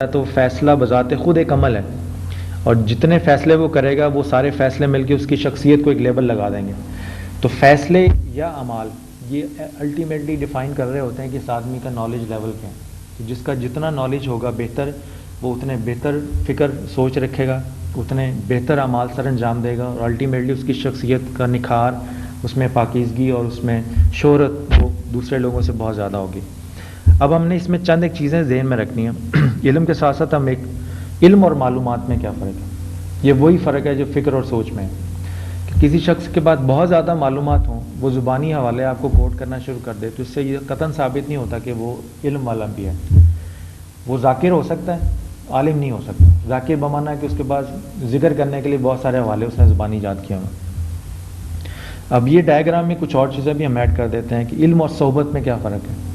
تو فیصلہ بذات خود ایک عمل ہے، اور جتنے فیصلے وہ کرے گا وہ سارے فیصلے مل کے اس کی شخصیت کو ایک لیبل لگا دیں گے. تو فیصلے یا اعمال یہ الٹیمیٹلی ڈیفائن کر رہے ہوتے ہیں کہ اس آدمی کا نالج لیول کیا ہے. تو جس کا جتنا نالج ہوگا بہتر، وہ اتنے بہتر فکر سوچ رکھے گا، اتنے بہتر اعمال سر انجام دے گا، اور الٹیمیٹلی اس کی شخصیت کا نکھار، اس میں پاکیزگی اور اس میں شہرت وہ دوسرے لوگوں سے بہت زیادہ ہوگی. اب ہم نے اس میں چند ایک چیزیں ذہن میں رکھنی ہیں. علم کے ساتھ ساتھ ہم ایک علم اور معلومات میں کیا فرق ہے. یہ وہی فرق ہے جو فکر اور سوچ میں ہے. کہ کسی شخص کے پاس بہت زیادہ معلومات ہوں، وہ زبانی حوالے آپ کو کوٹ کرنا شروع کر دے، تو اس سے یہ قطعاً ثابت نہیں ہوتا کہ وہ علم والا بھی ہے. وہ ذاکر ہو سکتا ہے، عالم نہیں ہو سکتا. ذاکر بمانا ہے کہ اس کے پاس ذکر کرنے کے لیے بہت سارے حوالے اس نے زبانی یاد کیا ہوا. اب یہ ڈائیگرام میں کچھ اور چیزیں بھی ہم ایڈ کر دیتے ہیں کہ علم اور صحبت میں کیا فرق ہے.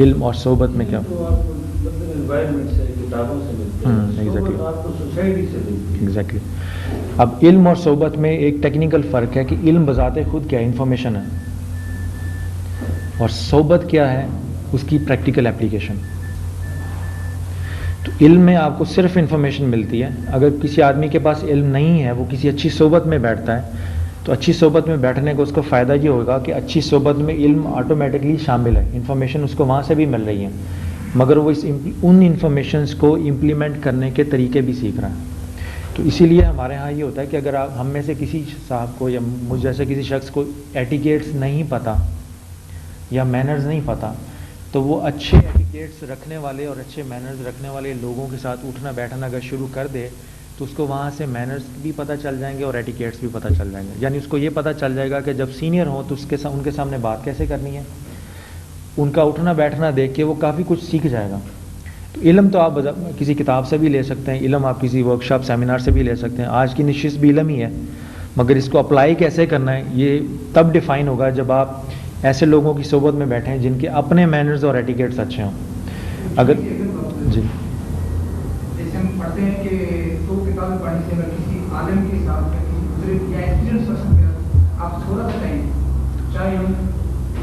علم اور صحبت میں کیا ایگزیکٹلی. اب علم اور صحبت میں ایک ٹیکنیکل فرق ہے کہ علم بذات خود کیا انفارمیشن ہے، اور صحبت کیا ہے اس کی پریکٹیکل اپلیکیشن. تو علم میں آپ کو صرف انفارمیشن ملتی ہے. اگر کسی آدمی کے پاس علم نہیں ہے، وہ کسی اچھی صحبت میں بیٹھتا ہے، تو اچھی صحبت میں بیٹھنے کو اس کو فائدہ یہ ہوگا کہ اچھی صحبت میں علم آٹومیٹکلی شامل ہے، انفارمیشن اس کو وہاں سے بھی مل رہی ہے، مگر وہ ان انفارمیشنز کو امپلیمنٹ کرنے کے طریقے بھی سیکھ رہا ہے. تو اسی لیے ہمارے ہاں یہ ہوتا ہے کہ اگر آپ ہم میں سے کسی صاحب کو یا مجھ جیسے کسی شخص کو ایٹیکیٹس نہیں پتہ یا مینرز نہیں پتہ، تو وہ اچھے ایٹیکیٹس رکھنے والے اور اچھے مینرز رکھنے والے لوگوں کے ساتھ اٹھنا بیٹھنا اگر شروع کر دے، تو اس کو وہاں سے مینرز بھی پتہ چل جائیں گے اور ایٹیکیٹس بھی پتہ چل جائیں گے. یعنی اس کو یہ پتہ چل جائے گا کہ جب سینئر ہوں تو ان کے سامنے بات کیسے کرنی ہے. ان کا اٹھنا بیٹھنا دیکھ کے وہ کافی کچھ سیکھ جائے گا. تو علم تو آپ کسی کتاب سے بھی لے سکتے ہیں، علم آپ کسی ورکشاپ سیمینار سے بھی لے سکتے ہیں. آج کی نشست بھی علم ہی ہے، مگر اس کو اپلائی کیسے کرنا ہے یہ تب ڈیفائن ہوگا جب آپ ایسے لوگوں کی صحبت میں بیٹھیں ہیں جن کے اپنے مینرز اور ایٹیکیٹس اچھے ہوں. اگر جی جیسے ہم پڑھتے ہیں کہ دو کتابیں پڑھنے سے اگر کسی عالم کے ساتھ یا کسی بزرگ یا ایکسپیرینس پرسن کے ساتھ آپ تھوڑا بتائیں، چاہے ہم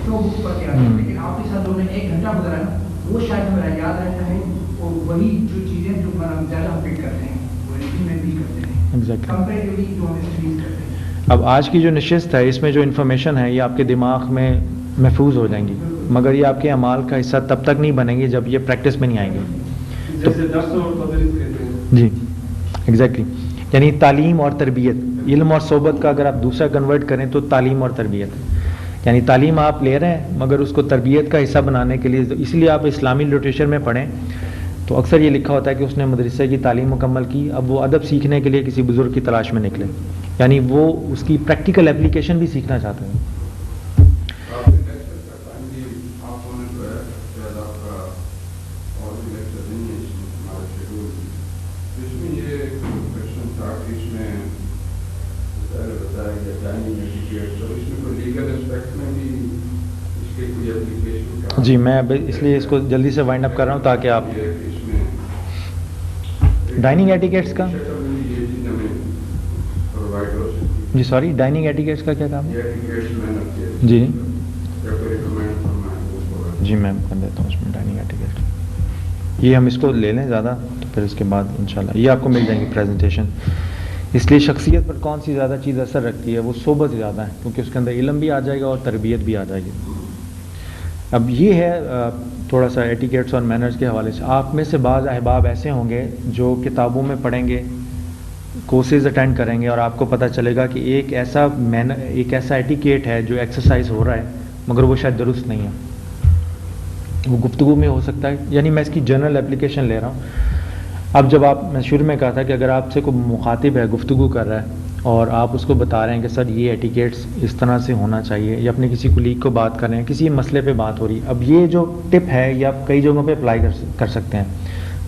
100 بک پڑھ کے آتے ہیں، لیکن آپ کے ساتھ جو نے 1 گھنٹہ گزرا ہے وہ شاید ہمیں یاد رہتا ہے، اور وہی جو چیزیں جو ہم زیادہ پک کرتے ہیں وہ میں بھی کرتے ہیں کمپیریٹیولی جو ہم اسٹڈیز کرتے ہیں. اب آج کی جو نشست ہے اس میں جو انفارمیشن ہے یہ آپ کے دماغ میں محفوظ ہو جائیں گی، مگر یہ آپ کے اعمال کا حصہ تب تک نہیں بنیں گی جب یہ پریکٹس میں نہیں آئیں گے. جی ایگزیکٹلی. یعنی تعلیم اور تربیت، علم اور صحبت کا اگر آپ دوسرا کنورٹ کریں تو تعلیم اور تربیت. یعنی تعلیم آپ لے رہے ہیں مگر اس کو تربیت کا حصہ بنانے کے لیے، اس لیے آپ اسلامی لٹریچر میں پڑھیں تو اکثر یہ لکھا ہوتا ہے کہ اس نے مدرسے کی تعلیم مکمل کی، اب وہ ادب سیکھنے کے لیے کسی بزرگ کی تلاش میں نکلے. یعنی وہ اس کی پریکٹیکل اپلیکیشن بھی سیکھنا چاہتے ہیں. جی میں اس لیے اس کو جلدی سے وائنڈ اپ کر رہا ہوں تاکہ آپ ڈائننگ ایٹیکیٹس کا جی سوری ڈائننگ ایٹیکیٹس کا کیا کام ہے. جی جی میں کر دیتا ہوں اس میں ڈائننگ ایٹیکیٹس. یہ ہم اس کو لے لیں زیادہ تو پھر اس کے بعد انشاءاللہ یہ آپ کو مل جائیں گی پریزنٹیشن. اس لیے شخصیت پر کون سی زیادہ چیز اثر رکھتی ہے، وہ صحبت زیادہ ہے، کیونکہ اس کے اندر علم بھی آ جائے گا اور تربیت بھی آ جائے گی. اب یہ ہے تھوڑا سا ایٹیکیٹس اور مینرز کے حوالے سے. آپ میں سے بعض احباب ایسے ہوں گے جو کتابوں میں پڑھیں گے، کورسز اٹینڈ کریں گے، اور آپ کو پتہ چلے گا کہ ایک ایسا ایٹیکیٹ ہے جو ایکسرسائز ہو رہا ہے مگر وہ شاید درست نہیں ہے. وہ گفتگو میں ہو سکتا ہے، یعنی میں اس کی جنرل اپلیکیشن لے رہا ہوں. اب جب میں شروع میں کہا تھا کہ اگر آپ سے کوئی مخاطب ہے گفتگو کر رہا ہے اور آپ اس کو بتا رہے ہیں کہ سر یہ ایٹیکیٹس اس طرح سے ہونا چاہیے، یا اپنے کسی کولیگ کو بات کر رہے ہیں، کسی مسئلے پہ بات ہو رہی ہے، اب یہ جو ٹپ ہے یہ آپ کئی جگہوں پہ اپلائی کر سکتے ہیں.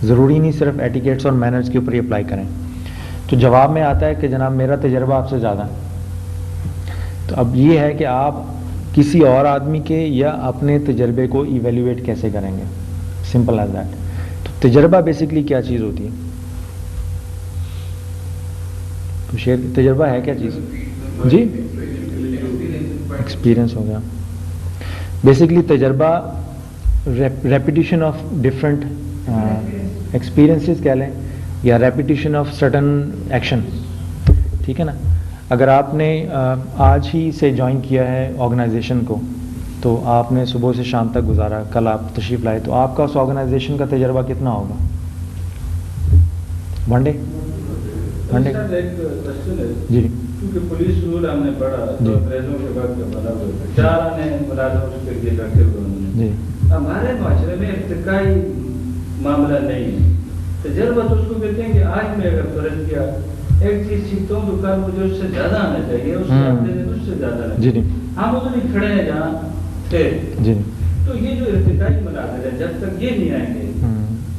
ضروری نہیں صرف ایٹیکیٹس اور مینرز کے اوپر ہی اپلائی کریں. تو جواب میں آتا ہے کہ جناب میرا تجربہ آپ سے زیادہ ہے. تو اب یہ ہے کہ آپ کسی اور آدمی کے یا اپنے تجربے کو ایویلیویٹ کیسے کریں گے. Simple as that. تو تجربہ بیسکلی کیا چیز ہوتی ہے؟ تجربہ ہے کیا چیز؟ جی ایکسپیرئنس ہو گیا. بیسکلی تجربہ ریپیٹیشن آف ڈفرینٹ ایکسپیرئنسز کہہ لیں یا ریپیٹیشن آف سرٹن ایکشن. ٹھیک ہے نا. اگر آپ نے آج ہی سے جوائن کیا ہے آرگنائزیشن کو تو آپ نے صبح سے شام تک گزارا, کل آپ تشریف لائے, تو آپ کا اس آرگنائزیشن کا تجربہ کتنا ہوگا؟ ون ڈے جی کیونکہ پولیس رول ہم نے پڑھا تو انگریزوں کے بعد بنا ہوا تھا, 4 آنے ملازموں کے لیے رکھے ہوئے انہوں نے. ہمارے معاشرے میں ارتقائی معاملہ نہیں ہے. تجربہ تو اس کو کہتے ہیں کہ آج میں اگر فرض کیا ایک چیز سیکھتا ہوں تو کل مجھے اس سے زیادہ آنا چاہیے, اس سے اپنے دن اس سے زیادہ آنا چاہیے. ہم ادھر ہی کھڑے ہیں جہاں تھے. تو یہ جو ارتقائی مناظر ہے جب تک یہ نہیں آئیں گے,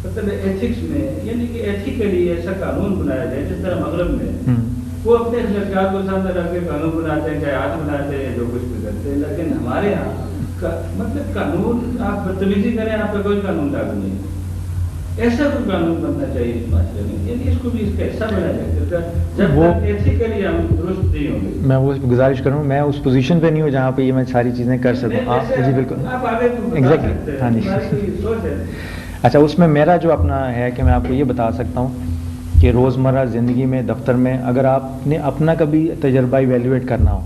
مطلب ایتھکس میں یعنی کہ ایتھیکلی ایسا قانون بنایا جائے جس طرح مغرب میں وہ اپنے اخلاقیات کو سامنے رکھ کے قانون بناتے ہیں, چاہے ہاتھ بناتے ہیں, جو کچھ بھی کرتے ہیں. لیکن ہمارے یہاں مطلب قانون آپ بدتمیزی کریں آپ پہ کوئی قانون لاگو نہیں. ایسا کوئی قانون بننا چاہیے اس معاشرے میں, یعنی اس کو بھی اس کا حصہ بنا جائے جب تک ایتھیکلی ہم درست نہیں ہوں گے. میں وہ گزارش کروں, میں اس پوزیشن پہ نہیں ہوں جہاں پہ یہ میں ساری چیزیں کر سکوں. آپ جی بالکل ایگزیکٹلی ہاں جی. اچھا, اس میں میرا جو اپنا ہے کہ میں آپ کو یہ بتا سکتا ہوں کہ روزمرہ زندگی میں دفتر میں اگر آپ نے اپنا کبھی تجربہ ایویلیویٹ کرنا ہو,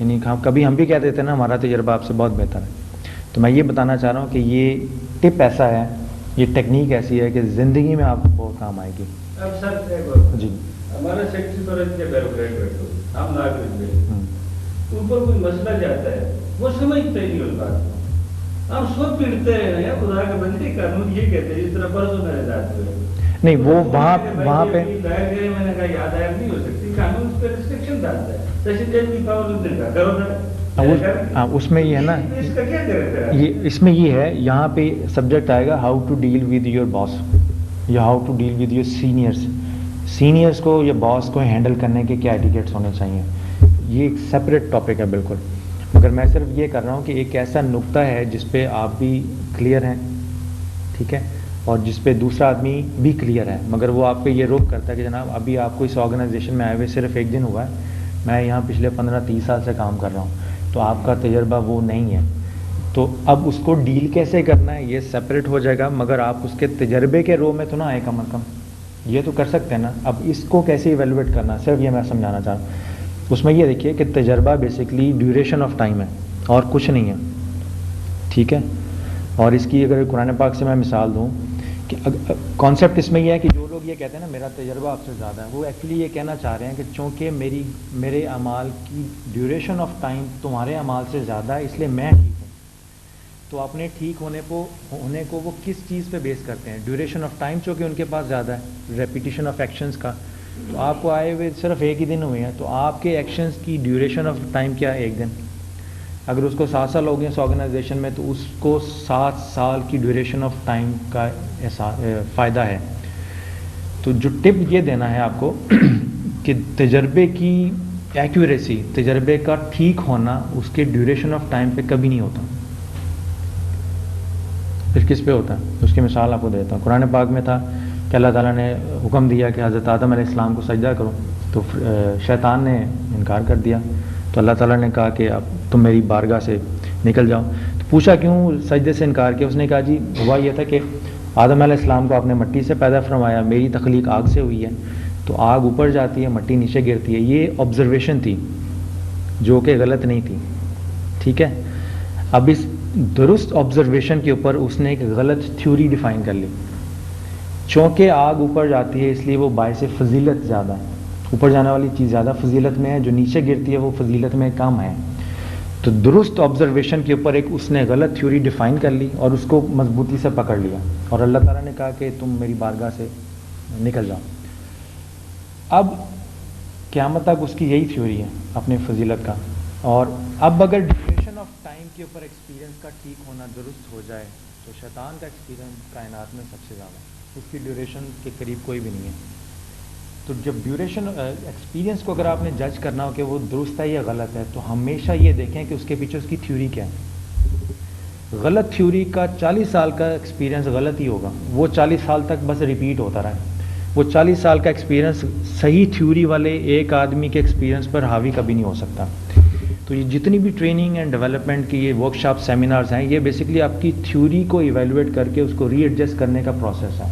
یعنی کبھی ہم بھی کہہ دیتے ہیں نا ہمارا تجربہ آپ سے بہت بہتر ہے, تو میں یہ بتانا چاہ رہا ہوں کہ یہ ٹپ ایسا ہے, یہ ٹیکنیک ایسی ہے کہ زندگی میں آپ کو بہت کام آئے گی. اب سر جی ہمارا سیکٹری پر کے بیروکریٹ بیٹھو, ہم ناگرک میں اوپر کوئی مسئلہ جاتا ہے وہ سمجھتے ہی نہیں اس بات کو. ہم سب پڑھتے ہیں یا خدا کا بندے قانون یہ کہتے ہیں جس طرح پرسوں میرے ساتھ ہوئے نہیں وہ وہاں پہ میں نے کہا یاد آیا نہیں ہو سکتی, قانون اس پہ ریسٹرکشن ڈالتا ہے. سیشن جج کی پاور نے کہا کرو نا, اس میں یہ ہے نا, اس میں یہ ہے یہاں پہ سبجیکٹ آئے گا how to deal with your boss یا how to deal with your seniors کو یا باس کو ہینڈل کرنے کے کیا ایٹیکیٹس ہونے چاہیے. یہ ایک سپریٹ ٹاپک ہے بالکل, مگر میں صرف یہ کر رہا ہوں کہ ایک ایسا نقطہ ہے جس پہ آپ بھی کلیئر ہیں, ٹھیک ہے, اور جس پہ دوسرا آدمی بھی کلیئر ہے, مگر وہ آپ پہ یہ روک کرتا ہے کہ جناب ابھی آپ کو اس آرگنائزیشن میں آئے ہوئے صرف 1 دن ہوا ہے, میں یہاں پچھلے 15-30 سال سے کام کر رہا ہوں, تو آپ کا تجربہ وہ نہیں ہے, تو اب اس کو ڈیل کیسے کرنا ہے یہ سپریٹ ہو جائے گا, مگر آپ اس کے تجربے کے رو میں تو نہ آئے کم از کم, یہ تو کر سکتے ہیں نا. اب اس کو کیسے ایویلویٹ کرنا صرف یہ میں سمجھانا چاہ رہا ہوں. اس میں یہ دیکھیے کہ تجربہ بیسکلی ڈیوریشن آف ٹائم ہے اور کچھ نہیں ہے, ٹھیک ہے. اور اس کی اگر قرآن پاک سے میں مثال دوں کہ کانسیپٹ اس میں یہ ہے کہ جو لوگ یہ کہتے ہیں نا میرا تجربہ آپ سے زیادہ ہے, وہ ایکچولی یہ کہنا چاہ رہے ہیں کہ چونکہ میرے اعمال کی ڈیوریشن آف ٹائم تمہارے اعمال سے زیادہ ہے اس لیے میں ٹھیک ہوں. تو اپنے ٹھیک ہونے کو وہ کس چیز پہ بیس کرتے ہیں؟ ڈیوریشن آف ٹائم چونکہ ان کے پاس زیادہ ہے, ریپیٹیشن آف ایکشنز کا. تو آپ کو آئے ہوئے صرف 1 ہی دن ہوئے ہیں, تو آپ کے ایکشنز کی ڈیوریشن آف ٹائم کیا ہے؟ 1 دن. اگر اس کو 7 سال ہو گئے اس آرگنائزیشن میں تو اس کو 7 سال کی ڈیوریشن آف ٹائم کا فائدہ ہے. تو جو ٹپ یہ دینا ہے آپ کو کہ تجربے کی ایکوریسی, تجربے کا ٹھیک ہونا اس کے ڈیوریشن آف ٹائم پہ کبھی نہیں ہوتا. پھر کس پہ ہوتا ہے؟ اس کی مثال آپ کو دیتا ہوں. قرآن پاک میں تھا کہ اللہ تعالیٰ نے حکم دیا کہ حضرت آدم علیہ السلام کو سجدہ کرو, تو شیطان نے انکار کر دیا, تو اللہ تعالیٰ نے کہا کہ اب تم میری بارگاہ سے نکل جاؤ. تو پوچھا کیوں سجدے سے انکار کیا؟ اس نے کہا جی ہوا یہ تھا کہ آدم علیہ السلام کو آپ نے مٹی سے پیدا فرمایا, میری تخلیق آگ سے ہوئی ہے, تو آگ اوپر جاتی ہے مٹی نیچے گرتی ہے. یہ آبزرویشن تھی جو کہ غلط نہیں تھی, ٹھیک ہے. اب اس درست آبزرویشن کے اوپر اس نے ایک غلط تھیوری ڈیفائن کر لی. چونکہ آگ اوپر جاتی ہے اس لیے وہ باعث فضیلت زیادہ ہے, اوپر جانے والی چیز زیادہ فضیلت میں ہے, جو نیچے گرتی ہے وہ فضیلت میں کم ہے. تو درست آبزرویشن کے اوپر ایک اس نے غلط تھیوری ڈیفائن کر لی اور اس کو مضبوطی سے پکڑ لیا, اور اللہ تعالیٰ نے کہا کہ تم میری بارگاہ سے نکل جاؤ. اب قیامت تک اس کی یہی تھیوری ہے اپنی فضیلت کا. اور اب اگر ڈیوریشن آف ٹائم کے اوپر ایکسپیرینس کا ٹھیک ہونا درست ہو جائے تو شیطان کا ایکسپیرینس کائنات میں سب سے زیادہ ہے, اس کی ڈیوریشن کے قریب کوئی بھی نہیں ہے. تو جب ڈیوریشن ایکسپیرینس کو اگر آپ نے جج کرنا ہو کہ وہ درست ہے یا غلط ہے, تو ہمیشہ یہ دیکھیں کہ اس کے پیچھے اس کی تھیوری کیا ہے. غلط تھیوری کا 40 سال کا ایکسپیرینس غلط ہی ہوگا, وہ 40 سال تک بس ریپیٹ ہوتا رہے. وہ 40 سال کا ایکسپیرینس صحیح تھیوری والے ایک آدمی کے ایکسپیرینس پر حاوی کبھی نہیں ہو سکتا. تو تو یہ جتنی بھی ٹریننگ اینڈ ڈیولپمنٹ کی یہ ورک شاپ سیمینارز ہیں، یہ بیسکلی آپ کی تھیوری کو ایویلویٹ کر کے اس کو ری ایڈجسٹ کرنے کا پروسیس ہے.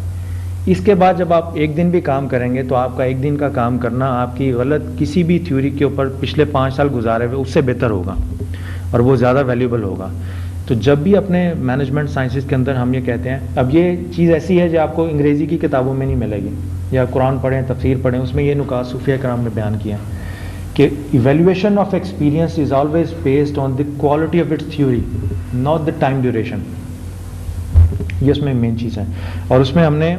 اس کے بعد جب آپ ایک دن بھی کام کریں گے تو آپ کا ایک دن کا کام کرنا آپ کی غلط کسی بھی تھیوری کے اوپر پچھلے 5 سال گزارے ہوئے اس سے بہتر ہوگا اور وہ زیادہ ویلیوبل ہوگا. تو جب بھی اپنے مینجمنٹ سائنسز کے اندر ہم یہ کہتے ہیں، اب یہ چیز ایسی ہے جو آپ کو انگریزی کی کتابوں میں نہیں ملے گی، یا قرآن پڑھیں، تفسیر پڑھیں، اس میں یہ نکات صوفیہ کرام نے بیان کیا کہ evaluation of experience is always based on the quality of its theory not the time duration. یہ اس میں مین چیز ہے. اور اس میں ہم نے